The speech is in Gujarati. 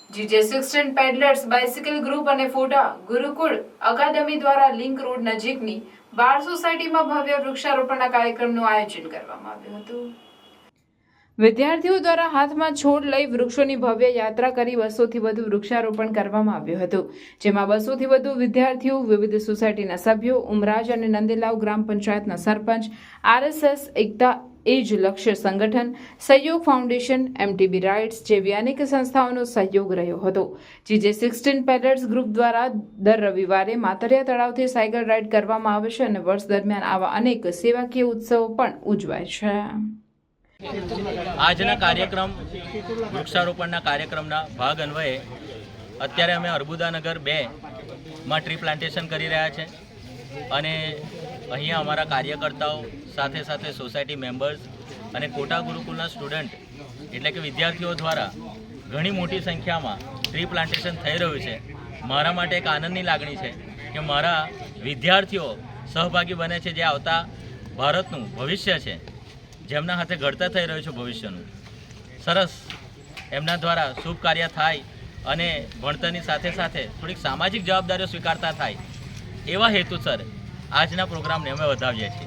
GJ16 પેડલર્સ બાઇસિકલ ગ્રુપ અને ફોટા ગુરુકુળ અકાદમી દ્વારા લિંક રોડ નજીકની બાર સોસાયટીમાં ભવ્ય વૃક્ષારોપણના કાર્યક્રમનું આયોજન કરવામાં આવ્યું હતું। વિદ્યાર્થીઓ દ્વારા હાથમાં છોડ લઈ વૃક્ષોની ભવ્ય યાત્રા કરી 200થી વધુ વૃક્ષારોપણ કરવામાં આવ્યું હતું, જેમાં 200થી વધુ વિદ્યાર્થીઓ, વિવિધ સોસાયટીના સભ્યો, ઉમરાજ અને નંદેલાવ ગ્રામ પંચાયતના સરપંચ, RSS એકતા એજ લક્ષ્ય સંગઠન, સહયોગ ફાઉન્ડેશન, MTB રાઇટ્સ જેવી અનેક સંસ્થાઓનો સહયોગ રહ્યો હતો। GJ16 પેડલર્સ ગ્રુપ દ્વારા દર રવિવારે માતરિયા તળાવથી સાયકલ રાઇડ કરવામાં આવે છે અને વર્ષ દરમિયાન આવા અનેક સેવાકીય ઉત્સવો પણ ઉજવાય છે। આજના કાર્યક્રમ વૃક્ષારોપણના કાર્યક્રમના ભાગ અન્વયે અત્યારે અમે અર્બુદાનગર 2માં ટ્રી પ્લાન્ટેશન કરી રહ્યા છે અને અહીંયા અમારા કાર્યકર્તાઓ સાથે સાથે સોસાયટી મેમ્બર્સ અને કોટા ગુરુકુલના સ્ટુડન્ટ એટલે કે વિદ્યાર્થીઓ દ્વારા ઘણી મોટી સંખ્યામાં ટ્રી પ્લાન્ટેશન થઈ રહ્યું છે। મારા માટે એક આનંદની લાગણી છે કે મારા વિદ્યાર્થીઓ સહભાગી બને છે, જે આવતા ભારતનું ભવિષ્ય છે, જેમના હાથે ઘડતર થઈ રહ્યું છે ભવિષ્યનું। સરસ, એમના દ્વારા શુભ કાર્ય થાય અને ભણતરની સાથે સાથે થોડીક સામાજિક જવાબદારીઓ સ્વીકારતા થાય એવા હેતુસર આજના પ્રોગ્રામને અમે વધાવીએ છીએ।